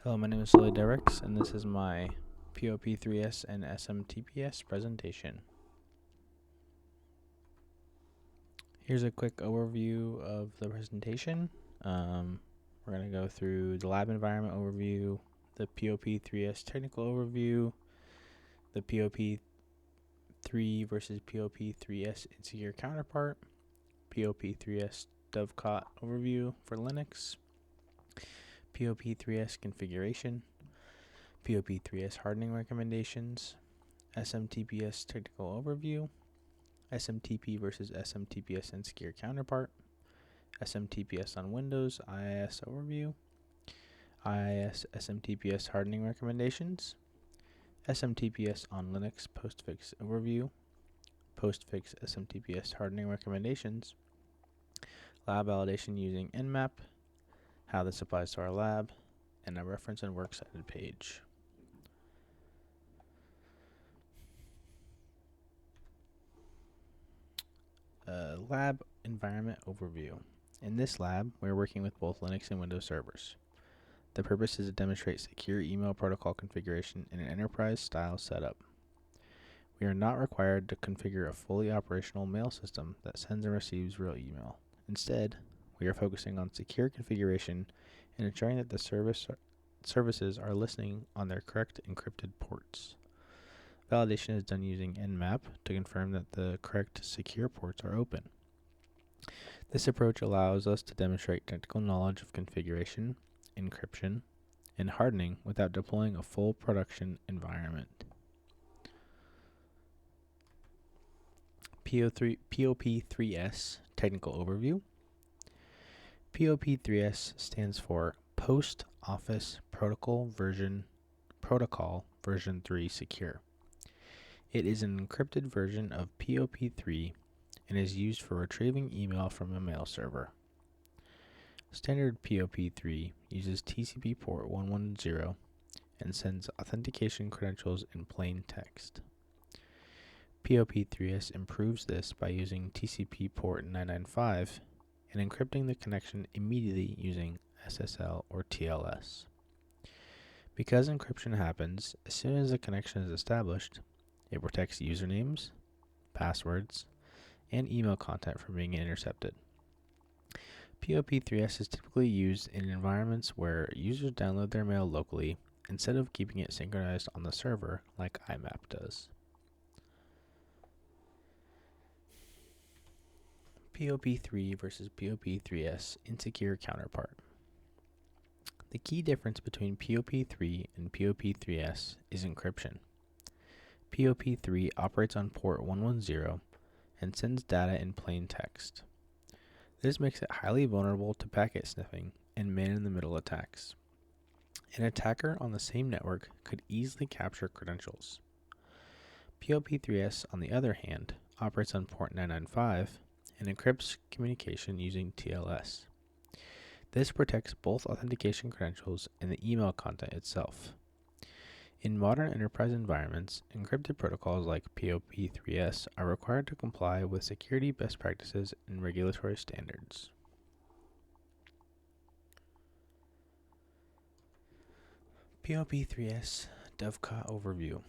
Hello, my name is Sully Derricks, and this is my POP3S and SMTPS presentation. Here's a quick overview of the presentation. We're going to go through the lab environment overview, the POP3S technical overview, the POP3 versus POP3S insecure counterpart, POP3S dovecot overview for Linux, POP3S configuration, POP3S hardening recommendations, SMTPS technical overview, SMTP versus SMTPS insecure counterpart, SMTPS on Windows IIS overview, IIS SMTPS hardening recommendations, SMTPS on Linux postfix overview, postfix SMTPS hardening recommendations, lab validation using Nmap, how this applies to our lab, and a reference and works cited page. Lab environment overview. In this lab, we're working with both Linux and Windows servers. The purpose is to demonstrate secure email protocol configuration in an enterprise-style setup. We are not required to configure a fully operational mail system that sends and receives real email. Instead, we are focusing on secure configuration and ensuring that the services are listening on their correct encrypted ports. Validation is done using Nmap to confirm that the correct secure ports are open. This approach allows us to demonstrate technical knowledge of configuration, encryption, and hardening without deploying a full production environment. POP3S technical overview. POP3S stands for Post Office Protocol version 3 Secure. It is an encrypted version of POP3 and is used for retrieving email from a mail server. Standard POP3 uses TCP port 110 and sends authentication credentials in plain text. POP3S improves this by using TCP port 995 and encrypting the connection immediately using SSL or TLS. Because encryption happens as soon as the connection is established, it protects usernames, passwords, and email content from being intercepted. POP3S is typically used in environments where users download their mail locally instead of keeping it synchronized on the server like IMAP does. POP3 versus POP3S insecure counterpart. The key difference between POP3 and POP3S is encryption. POP3 operates on port 110 and sends data in plain text. This makes it highly vulnerable to packet sniffing and man-in-the-middle attacks. An attacker on the same network could easily capture credentials. POP3S, on the other hand, operates on port 995 and encrypts communication using TLS. This protects both authentication credentials and the email content itself. In modern enterprise environments, encrypted protocols like POP3S are required to comply with security best practices and regulatory standards. POP3S dovecot overview.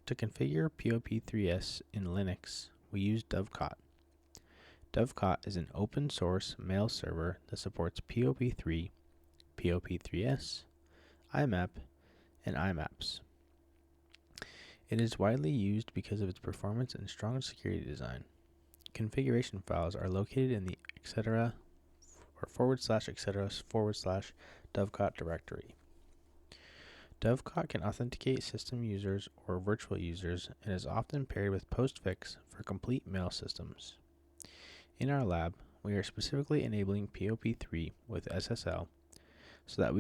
To configure POP3S in Linux, we use dovecot. Dovecot is an open source mail server that supports POP3, POP3S, IMAP, and IMAPs. It is widely used because of its performance and strong security design. Configuration files are located in the etc. or /etc/dovecot directory. Dovecot can authenticate system users or virtual users and is often paired with postfix for complete mail systems. In our lab, we are specifically enabling POP3 with SSL so that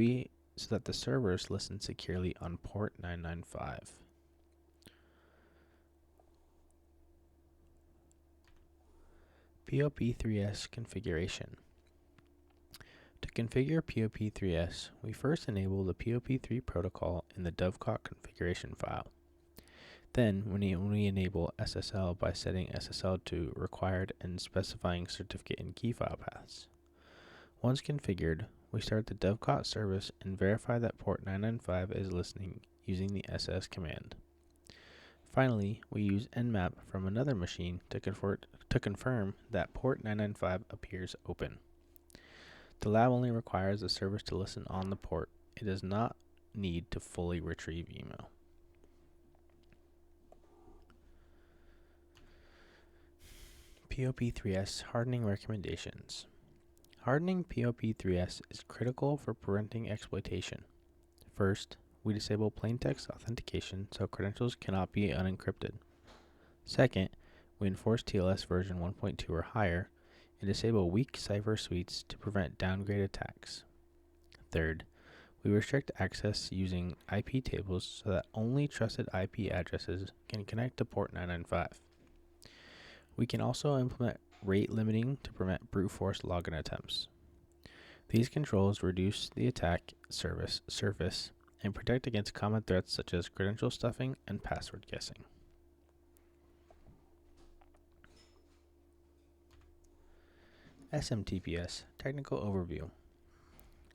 the servers listen securely on port 995. POP3S configuration. To configure POP3S, we first enable the POP3 protocol in the dovecot configuration file. Then, we enable SSL by setting SSL to required and specifying certificate and key file paths. Once configured, we start the dovecot service and verify that port 995 is listening using the ss command. Finally, we use nmap from another machine to confirm that port 995 appears open. The lab only requires the service to listen on the port. It does not need to fully retrieve email. POP3S hardening recommendations. Hardening POP3S is critical for preventing exploitation. First, we disable plaintext authentication so credentials cannot be unencrypted. Second, we enforce TLS version 1.2 or higher and disable weak cipher suites to prevent downgrade attacks. Third, we restrict access using IP tables so that only trusted IP addresses can connect to port 995. We can also implement rate limiting to prevent brute force login attempts. These controls reduce the attack surface and protect against common threats such as credential stuffing and password guessing. SMTPS Technical Overview.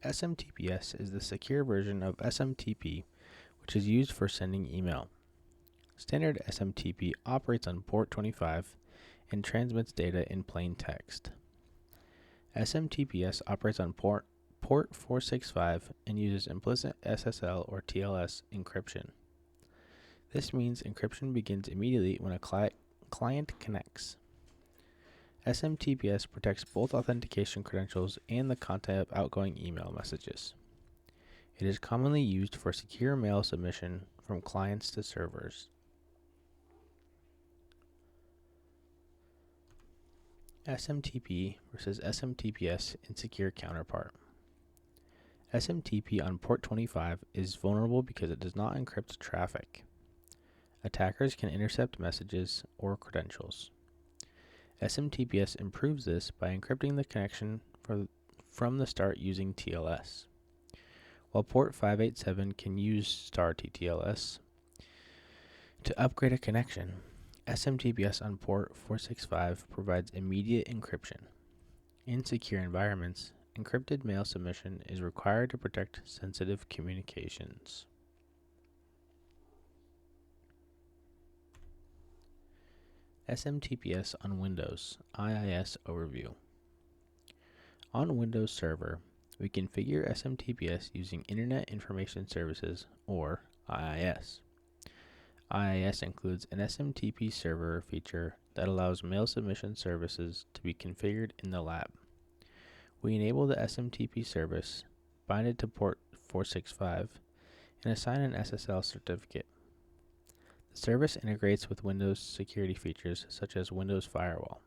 SMTPS is the secure version of SMTP, which is used for sending email. Standard SMTP operates on port 25 and transmits data in plain text. SMTPS operates on port 465 and uses implicit SSL or TLS encryption. This means encryption begins immediately when a client connects. SMTPS protects both authentication credentials and the content of outgoing email messages. It is commonly used for secure mail submission from clients to servers. SMTP versus SMTPS in secure counterpart. SMTP on port 25 is vulnerable because it does not encrypt traffic. Attackers can intercept messages or credentials. SMTPS improves this by encrypting the connection from the start using TLS. While port 587 can use star TTLS to upgrade a connection, SMTPS on port 465 provides immediate encryption. In secure environments, encrypted mail submission is required to protect sensitive communications. SMTPS on Windows IIS Overview. On Windows Server, we configure SMTPS using Internet Information Services, or IIS. IIS includes an SMTP server feature that allows mail submission services to be configured in the lab. We enable the SMTP service, bind it to port 465, and assign an SSL certificate. The service integrates with Windows security features such as Windows Firewall.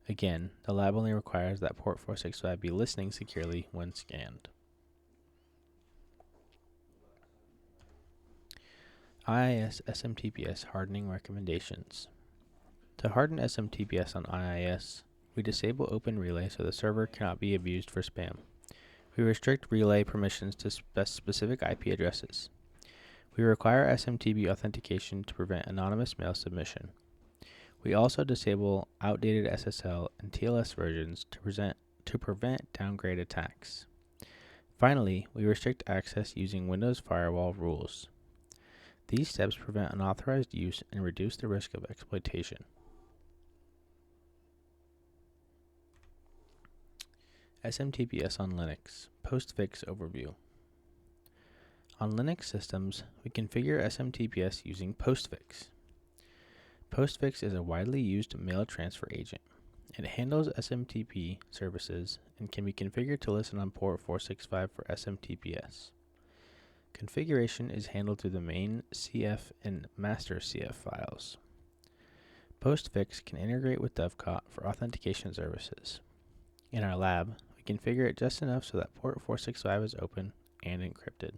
Again, the lab only requires that port 465 be listening securely when scanned. IIS SMTPS hardening recommendations. To harden SMTPS on IIS, we disable Open Relay so the server cannot be abused for spam. We restrict relay permissions to specific IP addresses. We require SMTP authentication to prevent anonymous mail submission. We also disable outdated SSL and TLS versions to prevent downgrade attacks. Finally, we restrict access using Windows Firewall rules. These steps prevent unauthorized use and reduce the risk of exploitation. SMTPS on Linux Postfix Overview. On Linux systems, we configure SMTPS using Postfix. Postfix is a widely used mail transfer agent. It handles SMTP services and can be configured to listen on port 465 for SMTPS. Configuration is handled through the main CF and master CF files. Postfix can integrate with dovecot for authentication services. In our lab, we configure it just enough so that port 465 is open and encrypted.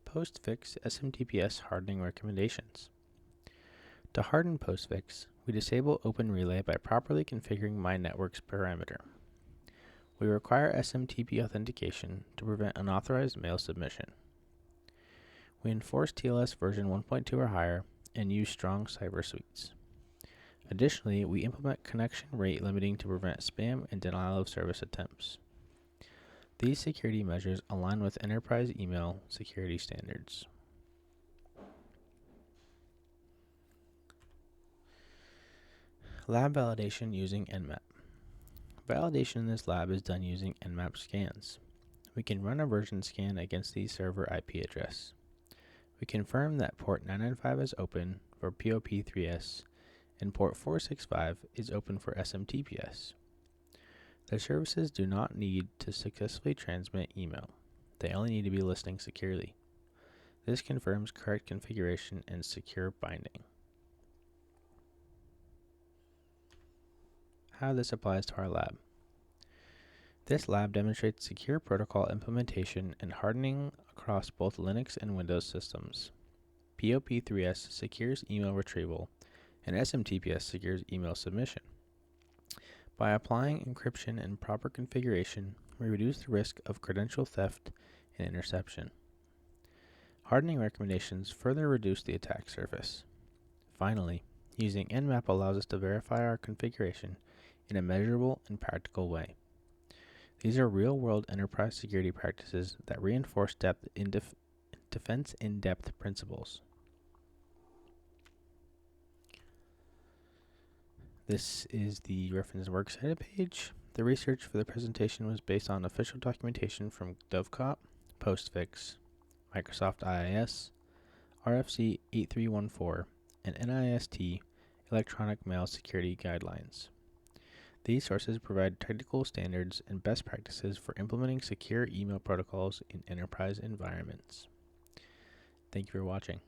Postfix SMTPS hardening recommendations. To harden Postfix, we disable Open Relay by properly configuring MyNetwork's parameter. We require SMTP authentication to prevent unauthorized mail submission. We enforce TLS version 1.2 or higher and use strong cyber suites. Additionally, we implement connection rate limiting to prevent spam and denial of service attempts. These security measures align with enterprise email security standards. Lab validation using Nmap. Validation in this lab is done using Nmap scans. We can run a version scan against the server IP address. We confirm that port 995 is open for POP3S and port 465 is open for SMTPS. The services do not need to successfully transmit email. They only need to be listening securely. This confirms correct configuration and secure binding. How this applies to our lab. This lab demonstrates secure protocol implementation and hardening across both Linux and Windows systems. POP3S secures email retrieval, and SMTPS secures email submission. By applying encryption and proper configuration, we reduce the risk of credential theft and interception. Hardening recommendations further reduce the attack surface. Finally, using Nmap allows us to verify our configuration in a measurable and practical way. These are real-world enterprise security practices that reinforce defense in-depth principles. This is the reference works cited page. The research for the presentation was based on official documentation from Dovecot, Postfix, Microsoft IIS, RFC 8314, and NIST Electronic Mail Security Guidelines. These sources provide technical standards and best practices for implementing secure email protocols in enterprise environments. Thank you for watching.